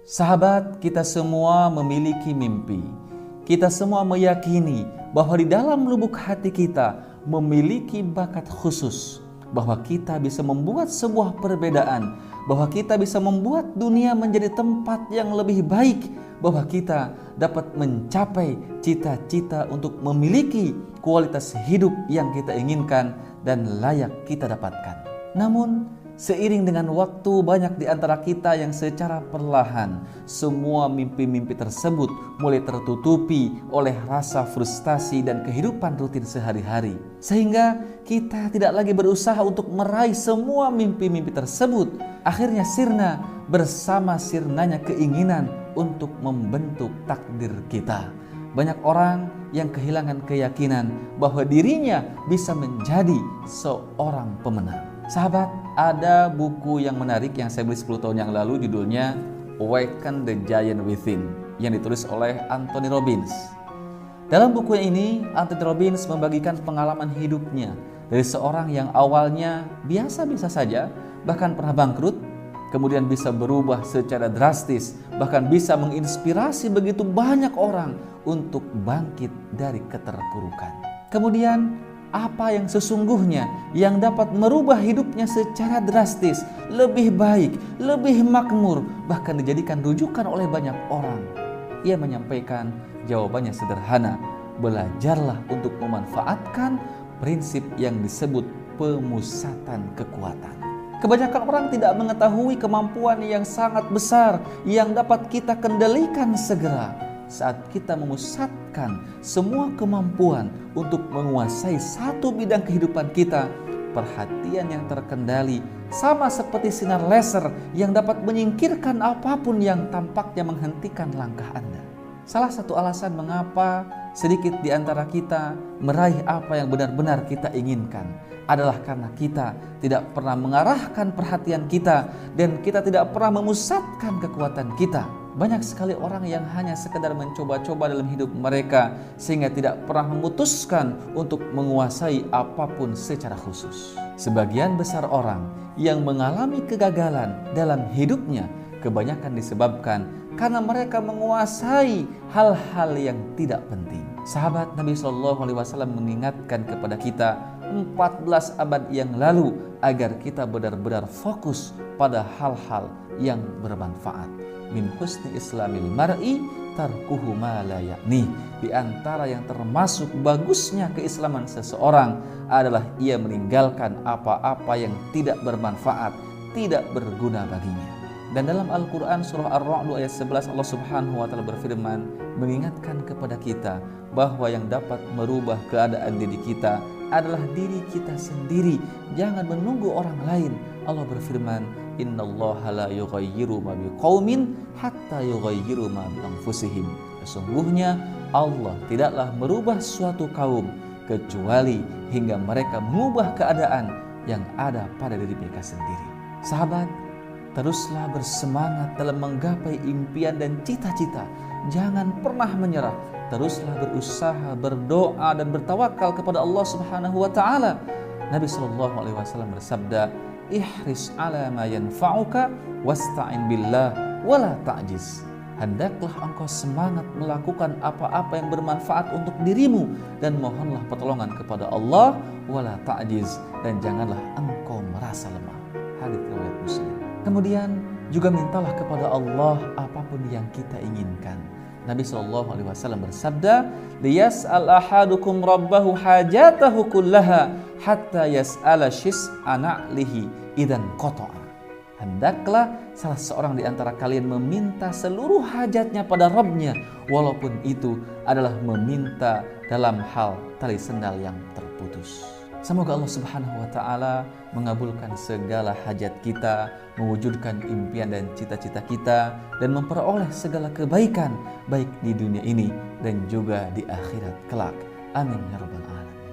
Sahabat, kita semua memiliki mimpi. Kita semua meyakini bahwa di dalam lubuk hati kita memiliki bakat khusus, bahwa kita bisa membuat sebuah perbedaan, bahwa kita bisa membuat dunia menjadi tempat yang lebih baik, bahwa kita dapat mencapai cita-cita untuk memiliki kualitas hidup yang kita inginkan dan layak kita dapatkan. Namun, seiring dengan waktu, banyak di antara kita yang secara perlahan semua mimpi-mimpi tersebut mulai tertutupi oleh rasa frustasi dan kehidupan rutin sehari-hari. Sehingga kita tidak lagi berusaha untuk meraih semua mimpi-mimpi tersebut. Akhirnya sirna bersama sirnanya keinginan untuk membentuk takdir kita. Banyak orang yang kehilangan keyakinan bahwa dirinya bisa menjadi seorang pemenang. Sahabat, ada buku yang menarik yang saya beli 10 tahun yang lalu, judulnya Awaken the Giant Within, yang ditulis oleh Anthony Robbins. Dalam buku ini, Anthony Robbins membagikan pengalaman hidupnya dari seorang yang awalnya biasa-biasa saja, bahkan pernah bangkrut, kemudian bisa berubah secara drastis, bahkan bisa menginspirasi begitu banyak orang untuk bangkit dari keterpurukan. Kemudian, apa yang sesungguhnya yang dapat merubah hidupnya secara drastis, lebih baik, lebih makmur, bahkan dijadikan rujukan oleh banyak orang. Ia menyampaikan jawabannya sederhana: belajarlah untuk memanfaatkan prinsip yang disebut pemusatan kekuatan. Kebanyakan orang tidak mengetahui kemampuan yang sangat besar yang dapat kita kendalikan segera saat kita memusatkan semua kemampuan untuk menguasai satu bidang kehidupan kita. Perhatian yang terkendali sama seperti sinar laser yang dapat menyingkirkan apapun yang tampaknya menghentikan langkah Anda. Salah satu alasan mengapa sedikit di antara kita meraih apa yang benar-benar kita inginkan adalah karena kita tidak pernah mengarahkan perhatian kita dan kita tidak pernah memusatkan kekuatan kita. Banyak sekali orang yang hanya sekedar mencoba-coba dalam hidup mereka sehingga tidak pernah memutuskan untuk menguasai apapun secara khusus. Sebagian besar orang yang mengalami kegagalan dalam hidupnya kebanyakan disebabkan karena mereka menguasai hal-hal yang tidak penting. Sahabat, Nabi SAW mengingatkan kepada kita 14 abad yang lalu agar kita benar-benar fokus pada hal-hal yang bermanfaat. Min husni islamil mar'i tarkuhu ma la ya'ni. Di antara yang termasuk bagusnya keislaman seseorang adalah ia meninggalkan apa-apa yang tidak bermanfaat, tidak berguna baginya. Dan dalam Al-Quran surah Ar-Ra'd ayat 11 Allah Subhanahu wa ta'ala berfirman mengingatkan kepada kita bahwa yang dapat merubah keadaan diri kita adalah diri kita sendiri. Jangan menunggu orang lain. Allah berfirman, innallaha la yughayyiru ma biqaumin hatta yughayyiru ma bi anfusihim. Sesungguhnya Allah tidaklah merubah suatu kaum kecuali hingga mereka mengubah keadaan yang ada pada diri mereka sendiri. Sahabat, teruslah bersemangat dalam menggapai impian dan cita-cita. Jangan pernah menyerah. Teruslah berusaha, berdoa dan bertawakal kepada Allah Subhanahu wa taala. Nabi SAW bersabda, ihris ala ma yanfa'uka wasta'in billah wala ta'jiz. Hendaklah engkau semangat melakukan apa-apa yang bermanfaat untuk dirimu dan mohonlah pertolongan kepada Allah wala ta'jiz, dan janganlah engkau merasa lemah. Hadits riwayat Muslim. Kemudian juga mintalah kepada Allah apapun yang kita inginkan. Nabi SAW bersabda, liyas'al ahadukum rabbahu hajatahu kullaha hatta yas'ala shis'a na'lihi idan qata'a. Hendaklah salah seorang di antara kalian meminta seluruh hajatnya pada Rabbnya, walaupun itu adalah meminta dalam hal tali sendal yang terputus. Semoga Allah Subhanahu wa ta'ala mengabulkan segala hajat kita, mewujudkan impian dan cita-cita kita, dan memperoleh segala kebaikan baik di dunia ini dan juga di akhirat kelak. Amin ya rabbal alamin.